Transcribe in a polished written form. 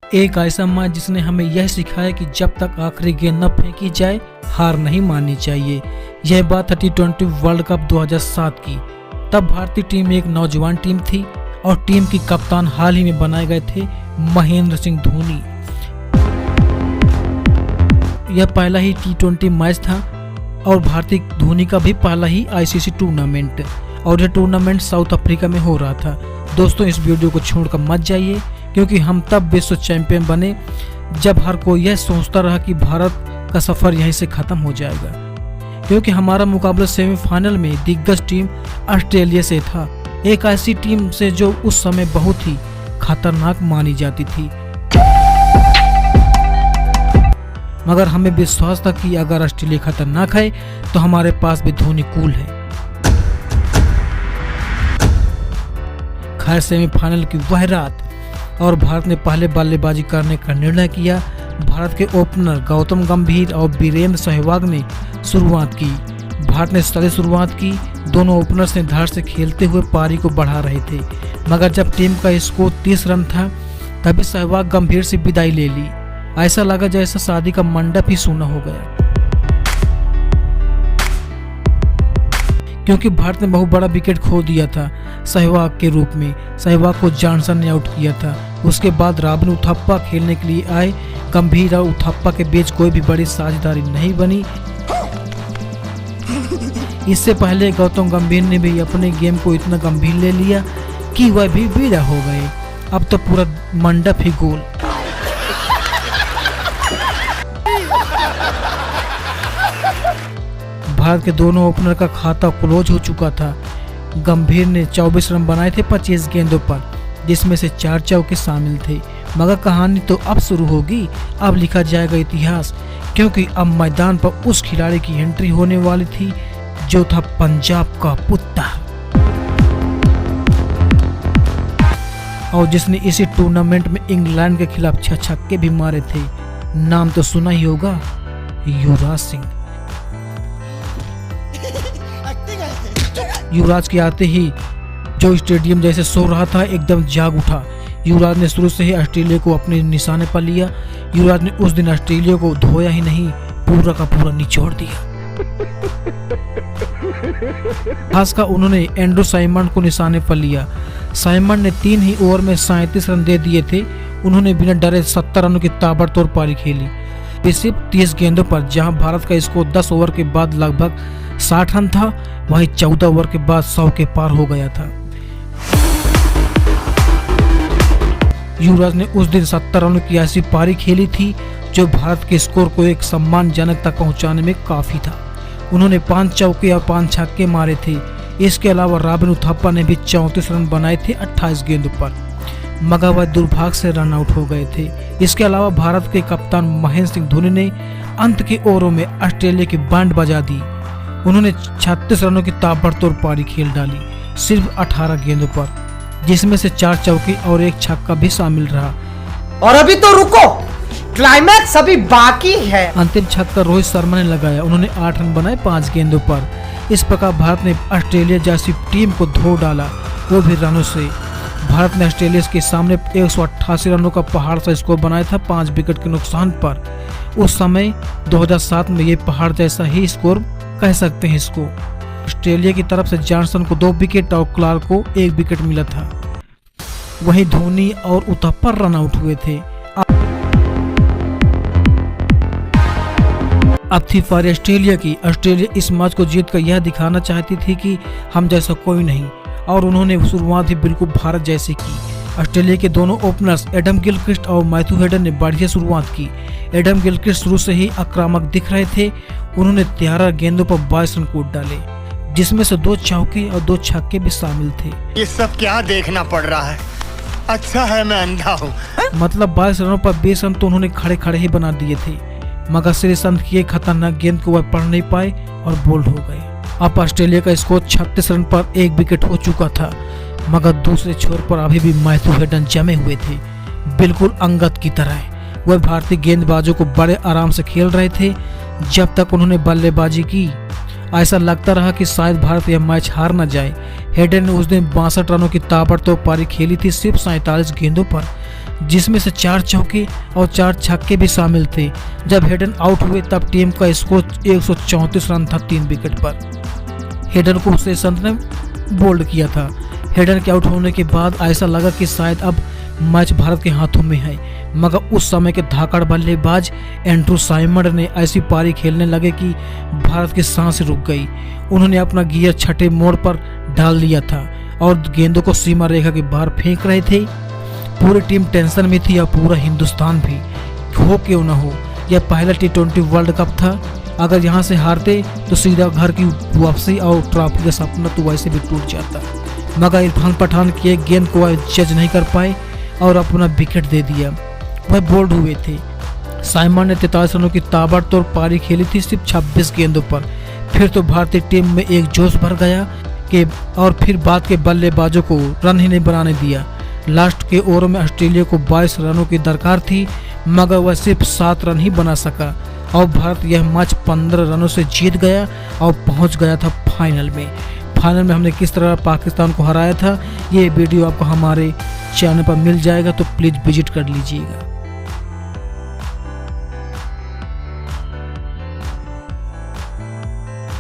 एक ऐसा मैच जिसने हमें यह सिखाया कि जब तक आखिरी गेंद न फेंकी जाए हार नहीं माननी चाहिए। यह बात T20 वर्ल्ड कप 2007 की। तब भारतीय टीम एक नौजवान टीम थी और टीम की कप्तान हाल ही में बनाए गए थे महेंद्र सिंह धोनी। यह पहला ही T20 मैच था और भारतीय धोनी का भी पहला ही ICC टूर्नामेंट, और यह टूर्नामेंट साउथ अफ्रीका में हो रहा था। दोस्तों, इस वीडियो को छोड़कर मत जाइए, क्योंकि हम तब विश्व चैंपियन बने जब हर कोई यह सोचता रहा कि भारत का सफर यहीं से खत्म हो जाएगा, क्योंकि हमारा मुकाबला सेमीफाइनल में दिग्गज टीम ऑस्ट्रेलिया से था, एक ऐसी टीम से जो उस समय बहुत ही खतरनाक मानी जाती थी। मगर हमें विश्वास था कि अगर ऑस्ट्रेलिया खतरनाक है तो हमारे पास भी धोनी कूल है। खैर, सेमीफाइनल की वह रात और भारत ने पहले बल्लेबाजी करने का निर्णय किया। भारत के ओपनर गौतम गंभीर और वीरेंद्र सहवाग ने शुरुआत की। भारत ने सही शुरुआत की। दोनों ओपनर्स ने धार से खेलते हुए पारी को बढ़ा रहे थे, मगर जब टीम का स्कोर 30 रन था तभी सहवाग गंभीर से विदाई ले ली। ऐसा लगा जैसा शादी का मंडप ही सूना हो गया, क्योंकि भारत ने बहुत बड़ा विकेट खो दिया था सहवाग के रूप में। सहवाग को जॉनसन ने आउट किया था। उसके बाद रॉबिन उथप्पा खेलने के लिए आए। गंभीर और उथप्पा के बीच कोई भी बड़ी साझेदारी नहीं बनी। इससे पहले गौतम गंभीर ने भी अपने गेम को इतना गंभीर ले लिया कि वह भी विदा हो गए। अब तो पूरा मंडप ही गोल। भारत के दोनों ओपनर का खाता क्लोज हो चुका था। गंभीर ने 24 रन बनाए थे 25 गेंदों पर, जिसमें से 4 चौके शामिल थे। मगर कहानी तो अब शुरू होगी। अब लिखा जाएगा इतिहास, क्योंकि अब मैदान पर उस खिलाड़ी की एंट्री होने वाली थी जो था पंजाब का पुत्र, और जिसने इसी टूर्नामेंट में इंग्लैंड के खिलाफ 6 छक्के भी मारे थे। नाम तो सुना ही होगा, युवराज सिंह। युवराज के आते ही जो स्टेडियम जैसे सो रहा था एकदम जाग उठा। युवराज ने शुरू से ही ऑस्ट्रेलिया को अपने निशाने पर लिया। युवराज ने उस दिन ऑस्ट्रेलिया को धोया ही नहीं, पूरा का पूरा निचोड़ दिया। खासकर उन्होंने एंड्रू साइमंड को निशाने पर लिया। साइमंड ने 3 ही ओवर में 37 रन दे दिए थे। उन्होंने बिना डरे 70 रनों की ताबड़तोड़ पारी खेली, वे सिर्फ 30 गेंदों पर। जहां भारत का स्कोर 10 ओवर के बाद लगभग 60 रन था, वहीं 14 ओवर के बाद 100 के पार हो गया था। युवराज ने उस दिन 70 रनों की ऐसी पारी खेली थी जो भारत के स्कोर को एक सम्मानजनक तक पहुंचाने में काफी था। उन्होंने 5 चौके और 5 छक्के मारे थे। इसके अलावा रॉबिन उथप्पा ने भी 34 रन बनाए थे 28 गेंदों पर, मगर वह दुर्भाग्य से रन आउट हो गए थे। इसके अलावा भारत के कप्तान महेंद्र सिंह धोनी ने अंत के ओवरों में ऑस्ट्रेलिया की बैंड बजा दी। उन्होंने 36 रनों की ताबड़तोड़ पारी खेल डाली सिर्फ 18 गेंदों पर, जिसमें से 4 चौके और 1 छक्का भी शामिल रहा। और अभी तो रुको, क्लाइमैक्स अभी बाकी है। अंतिम छक्का रोहित शर्मा ने लगाया। उन्होंने 8 रन बनाए 5 गेंदों पर। इस प्रकार भारत ने ऑस्ट्रेलिया जैसी टीम को धो डाला, वो भी रनों से। भारत ने ऑस्ट्रेलिया के सामने 188 रनों का पहाड़ सा स्कोर बनाया था 5 विकेट के नुकसान पर। उस समय 2007 में ये पहाड़ जैसा ही स्कोर कह सकते हैं इसको। ऑस्ट्रेलिया की तरफ से जॉनसन को 2 विकेट और क्लार्क को 1 विकेट मिला था। वहीं धोनी और उथप्पा रन आउट हुए थे। अब थी पारी ऑस्ट्रेलिया की। ऑस्ट्रेलिया इस मैच को जीतकर यह दिखाना चाहती थी कि हम जैसा कोई नहीं, और उन्होंने शुरुआत ही बिल्कुल भारत जैसे की। ऑस्ट्रेलिया के दोनों ओपनर्स एडम गिलक्रिस्ट और मैथ्यू हेडन ने बढ़िया शुरुआत की। एडम गिलक्रिस्ट शुरू से ही आक्रामक दिख रहे थे। उन्होंने 13 गेंदों पर 22 रन कूद डाले, जिसमें से 2 चौके और 2 छक्के भी शामिल थे। ये सब क्या देखना पड़ रहा है? अच्छा है मैं अंधा हूँ। मतलब 22 रनों पर 20 रन तो उन्होंने खड़े खड़े ही बना दिए थे, मगर श्रीसंत की एक खतरनाक गेंद को वह पढ़ नहीं पाए और बोल्ड हो गए। अब ऑस्ट्रेलिया का स्कोर 36 रन पर 1 विकेट हो चुका था, मगर दूसरे छोर पर अभी भी मैथ्यू हेडन जमे हुए थे, बिल्कुल अंगद की तरह। वह भारतीय गेंदबाजों को बड़े आराम से खेल रहे थे जब तक उन्होंने बल्लेबाजी की। ऐसा लगता रहा कि शायद भारत यह मैच हार न जाए। हेडन ने उस दिन 62 रनों की ताबड़तोड़ पारी खेली थी सिर्फ 47 गेंदों पर, जिसमें से 4 चौके और 4 छक्के भी शामिल थे। जब हेडन आउट हुए तब टीम का स्कोर 134 रन था 3 विकेट पर। हेडन को उसे संत ने बोल्ड किया था। हेडन के आउट होने के बाद ऐसा लगा कि शायद अब मैच भारत के हाथों में है, मगर उस समय के धाकड़ बल्लेबाज एंड्रू साइमंड ने ऐसी पारी खेलने लगे कि भारत की सांस रुक गई। उन्होंने अपना गियर छठे मोड़ पर डाल दिया था और गेंदों को सीमा रेखा के बाहर फेंक रहे थे। पूरी टीम टेंशन में थी और पूरा हिंदुस्तान भी। हो क्यों न हो, यह पहला T20 वर्ल्ड कप था। अगर यहाँ से हारते तो सीधा घर की वापसी और ट्रॉफी का सपना तो वैसे भी टूट जाता। मगर इरफान पठान की एक गेंद को जज नहीं कर पाए और अपना विकेट दे दिया। वह बोल्ड हुए थे। साइमन ने 43 रनों की ताबड़तोड़ पारी खेली थी सिर्फ 26 गेंदों पर। फिर तो भारतीय टीम में एक जोश भर गया कि और फिर बाद के बल्लेबाजों को रन ही नहीं बनाने दिया। लास्ट के ओवर में ऑस्ट्रेलिया को 22 रनों की दरकार थी, मगर वह सिर्फ 7 रन ही बना सका और भारत यह मैच 15 रनों से जीत गया और पहुंच गया था फाइनल में। फाइनल में हमने किस तरह पाकिस्तान को हराया था, ये वीडियो आपको हमारे चैनल पर मिल जाएगा, तो प्लीज़ विजिट कर लीजिएगा।